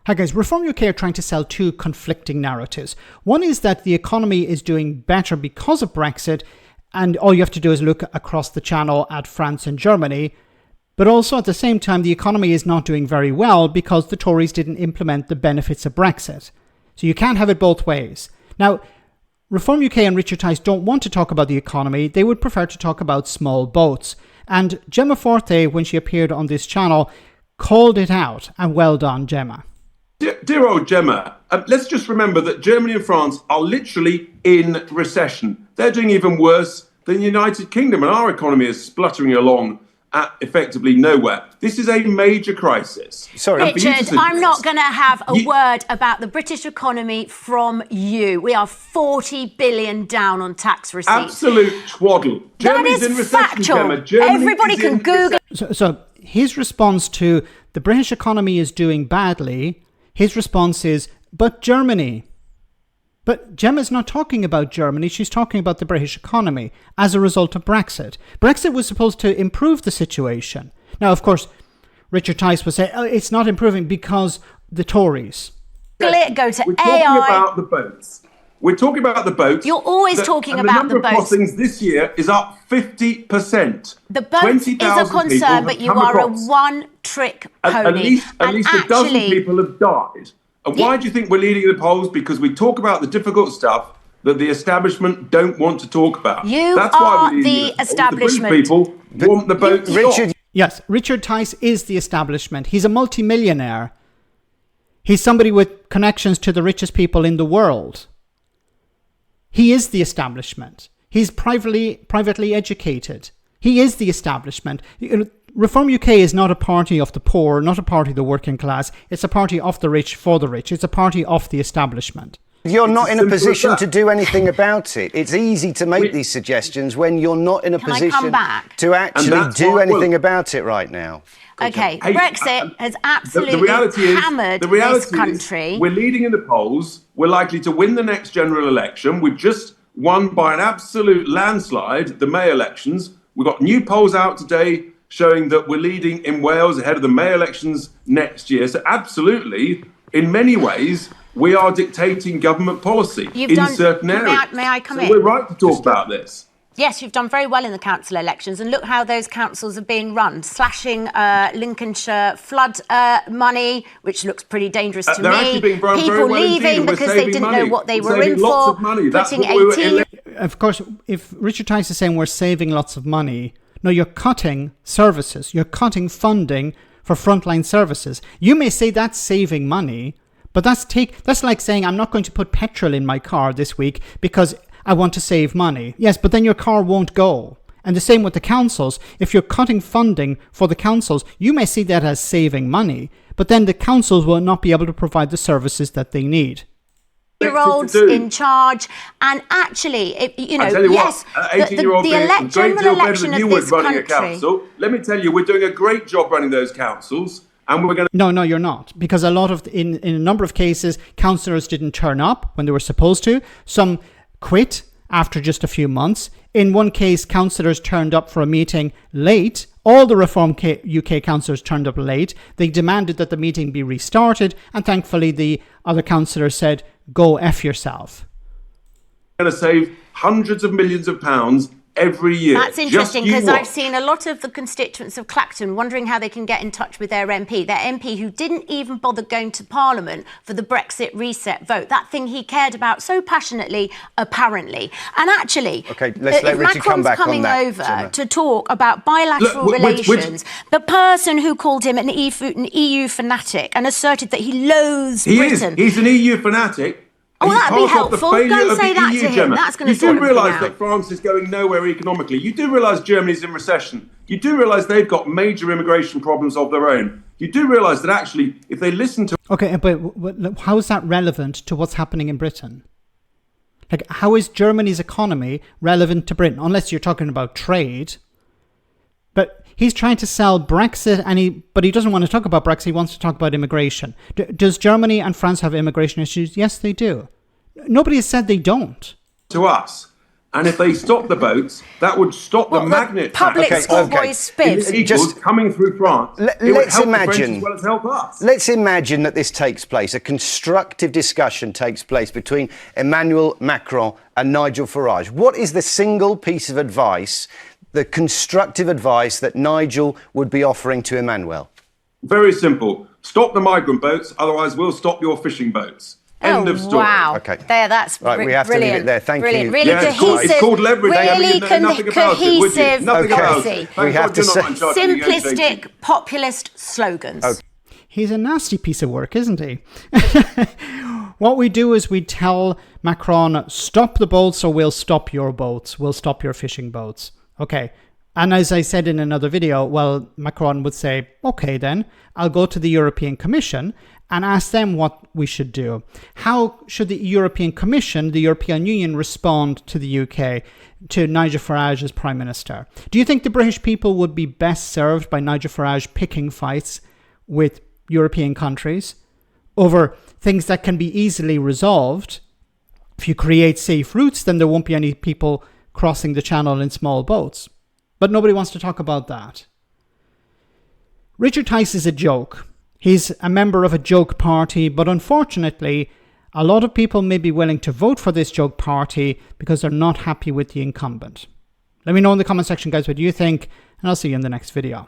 Hi guys, Reform UK are trying to sell two conflicting narratives. One is that the economy is doing better because of Brexit, and all you have to do is look across the channel at France and Germany. But also at the same time, the economy is not doing very well because the Tories didn't implement the benefits of Brexit. So you can't have it both ways. Now, Reform UK and Richard Tice don't want to talk about the economy. They would prefer to talk about small boats. And Gemma Forte, when she appeared on this channel, called it out. And well done, Gemma. Dear old Gemma, let's just remember that Germany and France are literally in recession. They're doing even worse than the United Kingdom, and our economy is spluttering along at effectively nowhere. This is a major crisis. Sorry, Richard, I'm not going to have a word about the British economy from you. We are 40 billion down on tax receipts. Absolute twaddle. Germany's in recession, Gemma. Everybody can Google. So his response to the British economy is doing badly, his response is, but Germany. But Gemma's not talking about Germany, she's talking about the British economy as a result of Brexit. Brexit was supposed to improve the situation. Now, of course, Richard Tice will say, oh, it's not improving because the Tories. Go to We're AI. talking about the boats. We're talking about the boats. You're always talking about the boats. The number of crossings this year is up 50%. The boats is a concern, but you are a one-trick pony. At least a dozen people have died. And why do you think we're leading the polls? Because we talk about the difficult stuff that the establishment don't want to talk about. That's why we're leading the establishment. The British people want the boats stopped. Yes, Richard Tice is the establishment. He's a multimillionaire. He's somebody with connections to the richest people in the world. He is the establishment. He's privately educated. He is the establishment. Reform UK is not a party of the poor, not a party of the working class. It's a party of the rich for the rich. It's a party of the establishment. You're not in a position to do anything about it. It's easy to make these suggestions when you're not in a position to actually do anything about it right now. Okay, Brexit has absolutely hammered this country. We're leading in the polls. We're likely to win the next general election. We've just won by an absolute landslide the May elections. We've got new polls out today showing that we're leading in Wales ahead of the May elections next year. So absolutely, in many ways, we are dictating government policy in certain areas. May I come in? We're right to talk about this. Yes, you've done very well in the council elections, and look how those councils are being run, slashing Lincolnshire flood money, which looks pretty dangerous to me. People leaving because they didn't know what they were in for. Putting 18. Of course, if Richard Tice is saying we're saving lots of money, no, you're cutting services. You're cutting funding for frontline services. You may say that's saving money, but that's like saying I'm not going to put petrol in my car this week because I want to save money. Yes, but then your car won't go. And the same with the councils. If you're cutting funding for the councils, you may see that as saving money, but then the councils will not be able to provide the services that they need. Year-olds in charge, and actually, yes, the general election of this country. Let me tell you, we're doing a great job running those councils. And we're going to... No, you're not. Because a lot of, in a number of cases, councillors didn't turn up when they were supposed to. Some quit after just a few months. In one case, councillors turned up for a meeting late. All the Reform UK councillors turned up late. They demanded that the meeting be restarted. And thankfully, the other councillor said, go F yourself. We're going to save hundreds of millions of pounds every year. That's interesting, because I've seen a lot of the constituents of Clacton wondering how they can get in touch with their MP who didn't even bother going to Parliament for the Brexit reset vote, that thing he cared about so passionately, apparently. And actually, let's let Richard come back coming on that, over Gemma. to talk about bilateral relations, the person who called him an EU fanatic and asserted that he loathes Britain. He's an EU fanatic. Oh, that'd be helpful. Go and say that to him. Gemma. That's going to sort You do realise that France is going nowhere economically. You do realise Germany's in recession. You do realise they've got major immigration problems of their own. You do realise that actually, if they listen to... Okay, but how is that relevant to what's happening in Britain? Like, how is Germany's economy relevant to Britain? Unless you're talking about trade. But he's trying to sell Brexit, but he doesn't want to talk about Brexit. He wants to talk about immigration. Does Germany and France have immigration issues? Yes, they do. Nobody has said they don't. To us. And if they stop the boats, that would stop the magnet public schoolboys spivs just coming through France. Let's imagine, as well as help us. Let's imagine that this takes place, a constructive discussion takes place between Emmanuel Macron and Nigel Farage. What is the single piece of advice, the constructive advice that Nigel would be offering to Emmanuel? Very simple. Stop the migrant boats, otherwise we'll stop your fishing boats. End of story. Wow. Okay. That's right, we have brilliant. to leave it there. Thank you. Really cohesive. It's called leverage. Really cohesive. Nothing about it. We have to say simplistic populist slogans. Okay. He's a nasty piece of work, isn't he? What we do is we tell Macron, stop the boats or we'll stop your boats. We'll stop your fishing boats. Okay. And as I said in another video, well, Macron would say, okay, then I'll go to the European Commission and ask them what we should do. How should the European Commission, the European Union, respond to the UK, to Nigel Farage as Prime Minister? Do you think the British people would be best served by Nigel Farage picking fights with European countries over things that can be easily resolved? If you create safe routes, then there won't be any people crossing the channel in small boats. But nobody wants to talk about that. Richard Tice is a joke. He's a member of a joke party, but unfortunately, a lot of people may be willing to vote for this joke party because they're not happy with the incumbent. Let me know in the comment section, guys, what you think, and I'll see you in the next video.